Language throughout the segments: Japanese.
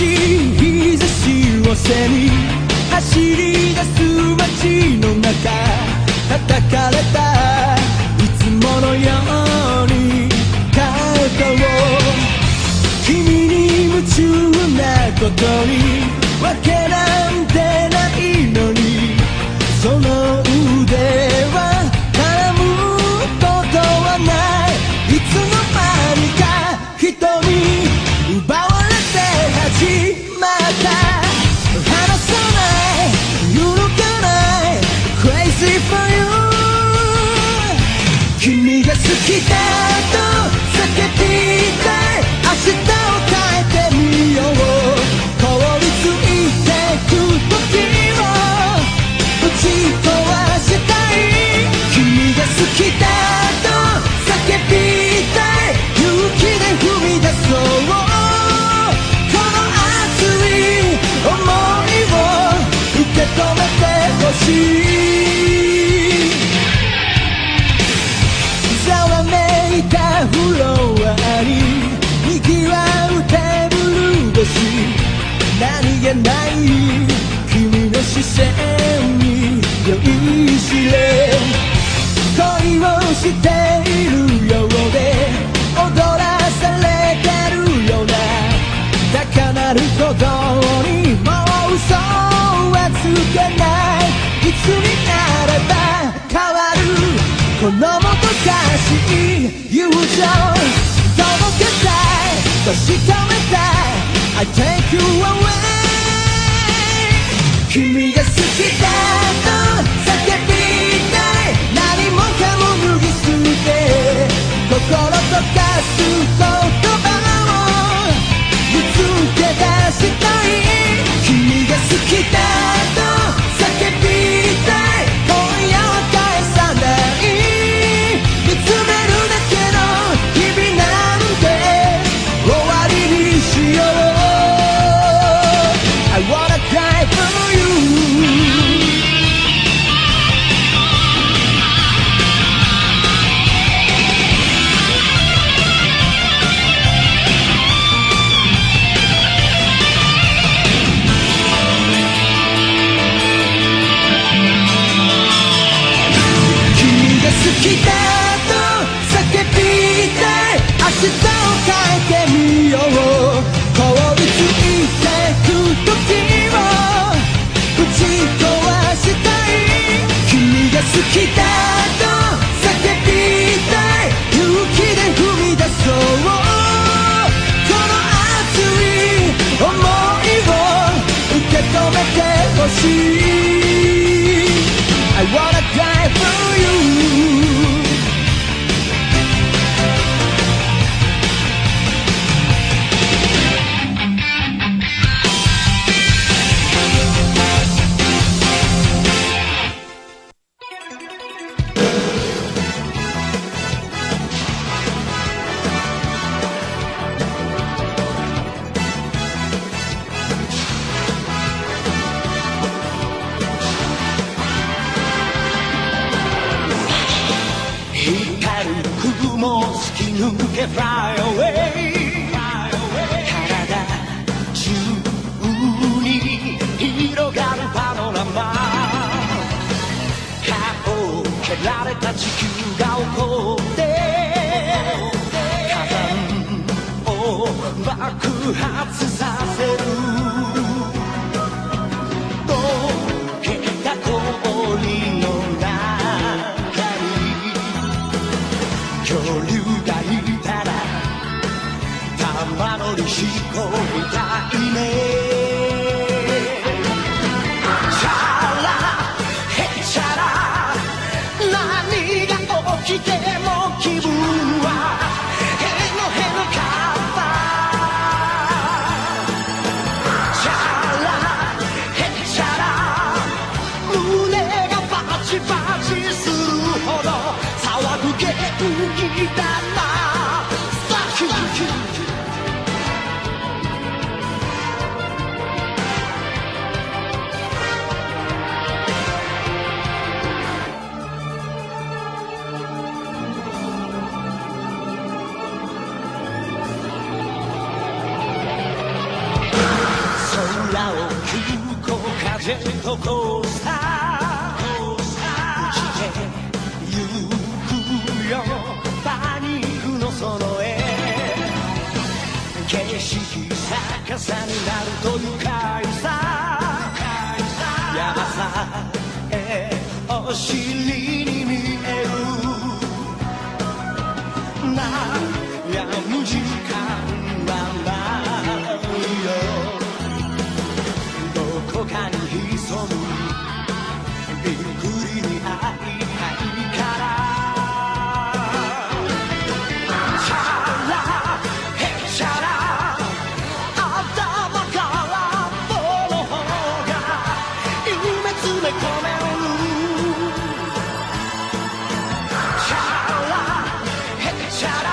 しい日差しを背に走り出す街の中、叩かれたいつものように肩を、君に夢中なことにわけなんてないのに、その腕は絡むことはない。いつの間にか人に奪われて始まった。離さない、揺るがない Crazy for you。 君が好きだと叫びたい。明日を変えてみよう。凍りついてく時をぶち壊したい。君が好きだと叫びたい。勇気で踏み出そう。この熱い想いを受け止めてほしい。ざわめいたフロアに賑わうテーブル越し、何気ない君の視線に酔いしれ、恋をしているようで踊らされてるような高鳴る鼓動にもう嘘はつけない。いつになれば変わるこのもどかしい友情、届けたい、確かめたい。I take you away。 君が好きだと叫びたい。何もかも脱ぎ捨て心溶かす言葉を見つけ出したい。君が好きだと叫びたい。今夜は返さない。見つめるだけの日々なんて終わりにしよう。 I wanna cry for you。 君が好きだと叫びたい。明日を変えてみよう。凍りついてく時をぶち壊したい。君が好きだと叫びたい。勇気で踏み出そう。この熱い想いを受け止めてほしい。 I wanna die for you。光る雲突き抜け Fly away。 体中に広がるパノラマ。歯を蹴られた地球が怒って火山を爆発させる。溶けた氷の恐竜がいたら玉乗りしこみたいね。チャラヘチャラ何が起きても気分はへのへのカッパ。ジェットコースター落ちてゆくよパニックのその絵景色逆さになると愉快さ山さえお尻に見える悩む時間はないよどこかに潜むびっくりに会いたいからチャラヘチャラ頭から棒の方が夢詰め込めるチャラヘチャラ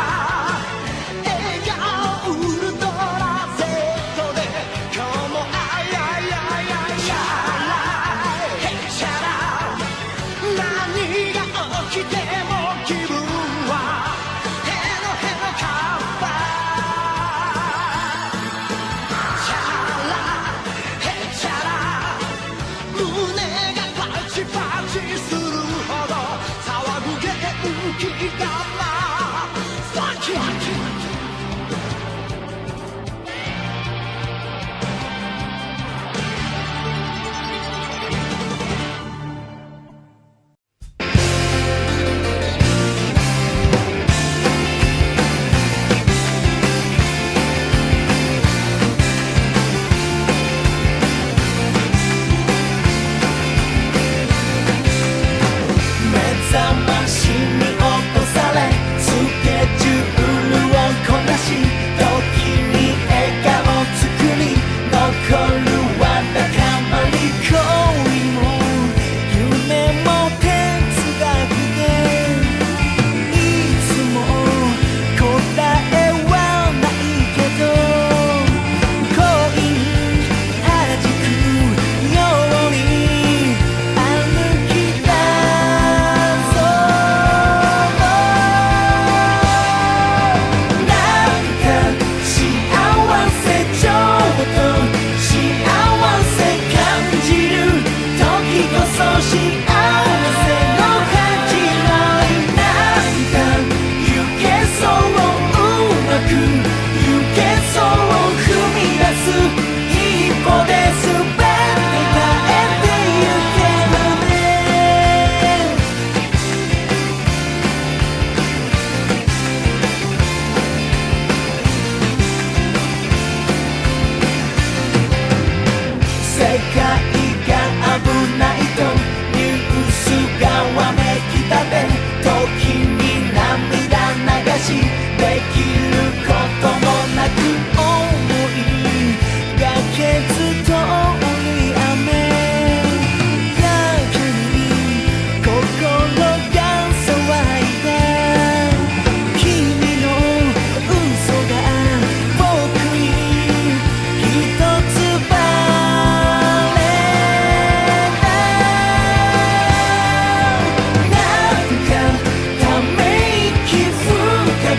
ため息深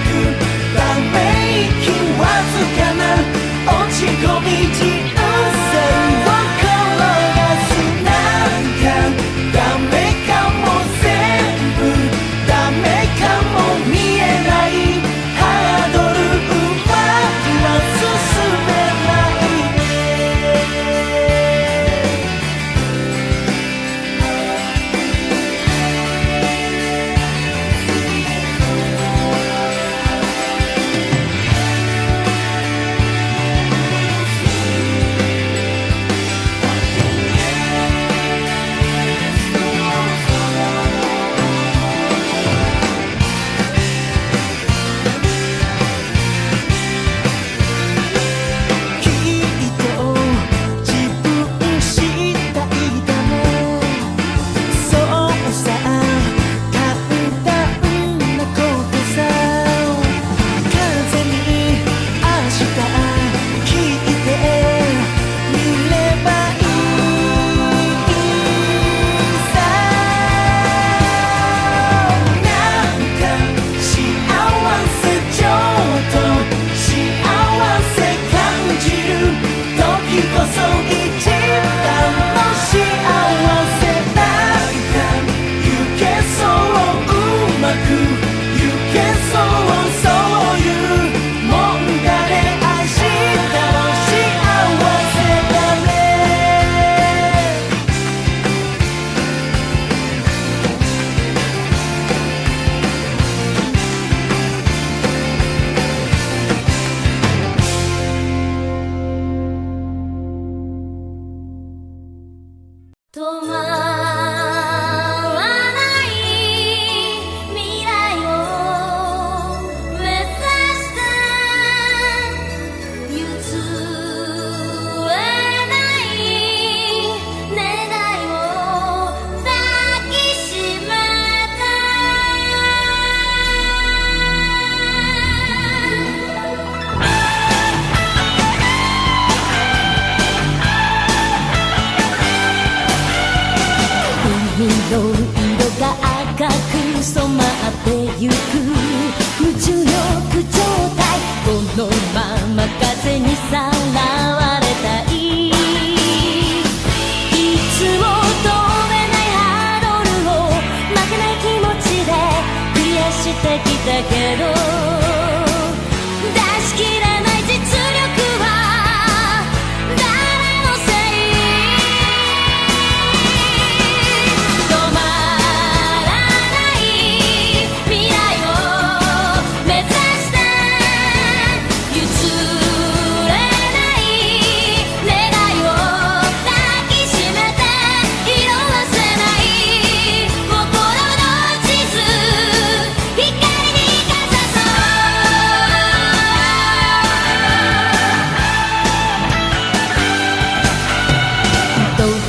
く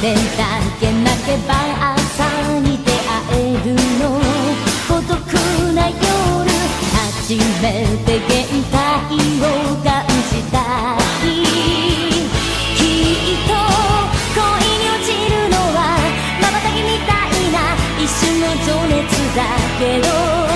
れだけ泣けば朝に出会えるの。孤独な夜初めて限界を感じた日、きっと恋に落ちるのは瞬きみたいな一瞬の情熱だけど